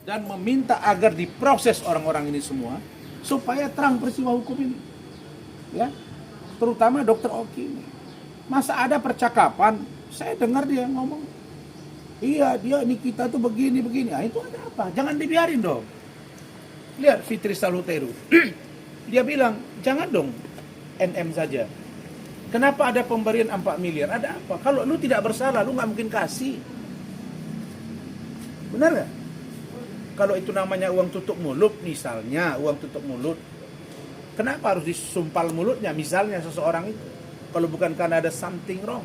Dan meminta agar diproses orang-orang ini semua supaya terang peristiwa hukum ini. Ya. Terutama Dokter Oki ini. Masa ada percakapan, saya dengar dia ngomong, iya dia Nikita tuh begini. Ah, itu ada apa? Jangan dibiarin dong. Lihat Fitri Saluteru. Dia bilang, jangan dong NM saja. Kenapa ada pemberian 4 miliar? Ada apa? Kalau lu tidak bersalah, lu nggak mungkin kasih. Benar nggak? Kalau itu namanya uang tutup mulut, misalnya uang tutup mulut, kenapa harus disumpal mulutnya? Misalnya seseorang itu, kalau bukan karena ada something wrong.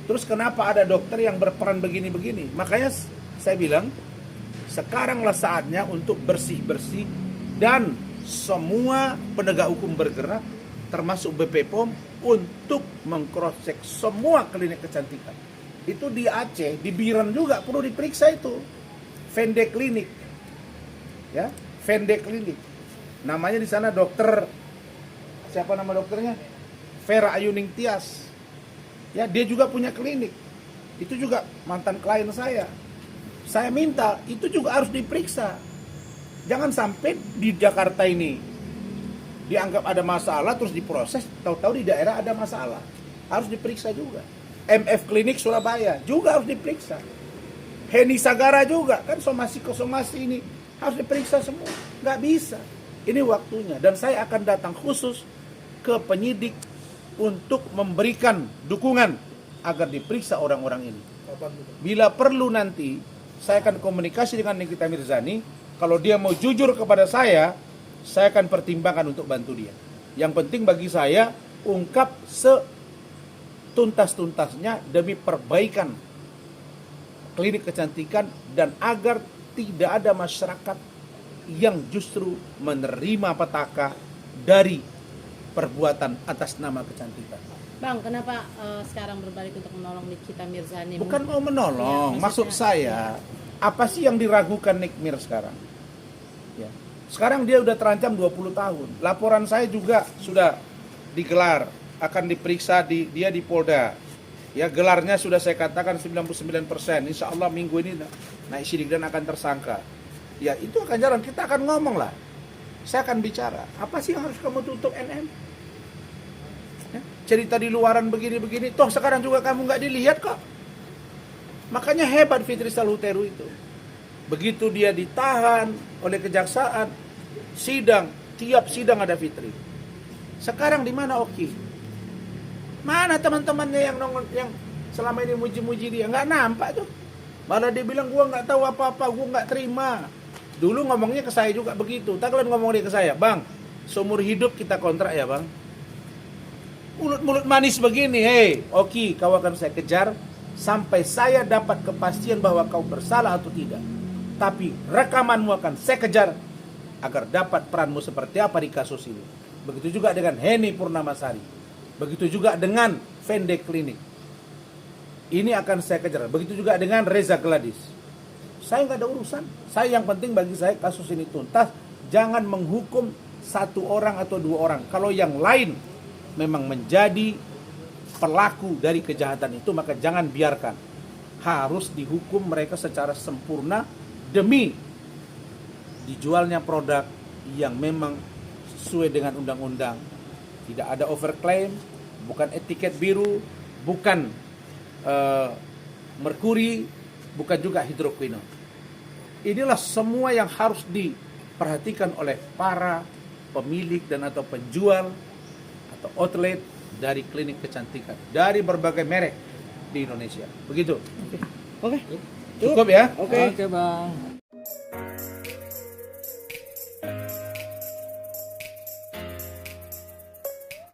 Terus kenapa ada dokter yang berperan begini-begini? Makanya saya bilang, sekaranglah saatnya untuk bersih-bersih dan semua penegak hukum bergerak, termasuk BP POM, untuk mengcross-check semua klinik kecantikan. Itu di Aceh, di Biren juga perlu diperiksa itu. Vende Klinik, ya, Vende Klinik. Namanya di sana dokter, siapa nama dokternya? Vera Ayuning Tias. Ya, dia juga punya klinik. Itu juga mantan klien saya. Saya minta itu juga harus diperiksa. Jangan sampai di Jakarta ini dianggap ada masalah terus diproses, tahu-tahu di daerah ada masalah. Harus diperiksa juga. MF Klinik Surabaya juga harus diperiksa. Heni Sagara juga, kan somasi ini harus diperiksa semua. Nggak bisa. Ini waktunya. Dan saya akan datang khusus ke penyidik untuk memberikan dukungan agar diperiksa orang-orang ini. Bila perlu nanti, saya akan komunikasi dengan Nikita Mirzani. Kalau dia mau jujur kepada saya akan pertimbangkan untuk bantu dia. Yang penting bagi saya, ungkap setuntas-tuntasnya demi perbaikan klinik kecantikan dan agar tidak ada masyarakat yang justru menerima petaka dari perbuatan atas nama kecantikan. Bang, kenapa sekarang berbalik untuk menolong Nikita Mirzani? Bukan mau menolong, ya, maksud saya, apa sih yang diragukan Nick Mir sekarang? Ya. Sekarang dia udah terancam 20 tahun. Laporan saya juga sudah digelar, akan diperiksa dia di Polda. Ya, gelarnya sudah saya katakan 99%. Insya Allah minggu ini naik sidik dan akan tersangka. Ya, itu akan jalan. Kita akan ngomong lah. Saya akan bicara. Apa sih yang harus kamu tutup NM? Ya, cerita di luaran begini-begini. Toh sekarang juga kamu nggak dilihat kok. Makanya hebat Fitri Saluteru itu. Begitu dia ditahan oleh kejaksaan, sidang, tiap sidang ada Fitri. Sekarang di mana Oki? Mana teman-temannya yang selama ini muji-muji dia? Nggak nampak tuh. Malah dia bilang, gua nggak tahu apa-apa, gua nggak terima. Dulu ngomongnya ke saya juga begitu. Tak kalian ngomong dia ke saya, bang, seumur hidup kita kontrak ya bang. Mulut-mulut manis begini, hei, Oki, kau akan saya kejar sampai saya dapat kepastian bahwa kau bersalah atau tidak. Tapi rekamanmu akan saya kejar agar dapat peranmu seperti apa di kasus ini. Begitu juga dengan Heni Purnamasari. Begitu juga dengan Vende Klinik. Ini akan saya kejar. Begitu juga dengan Reza Gladys. Saya nggak ada urusan. Saya yang penting bagi saya kasus ini tuntas. Jangan menghukum satu orang atau dua orang. Kalau yang lain memang menjadi pelaku dari kejahatan itu, maka jangan biarkan. Harus dihukum mereka secara sempurna demi dijualnya produk yang memang sesuai dengan undang-undang. Tidak ada overclaim, bukan etiket biru, bukan merkuri, bukan juga hidroquinone. Inilah semua yang harus diperhatikan oleh para pemilik dan atau penjual atau outlet dari klinik kecantikan dari berbagai merek di Indonesia. Begitu. Oke. Cukup ya? Oke, Bang.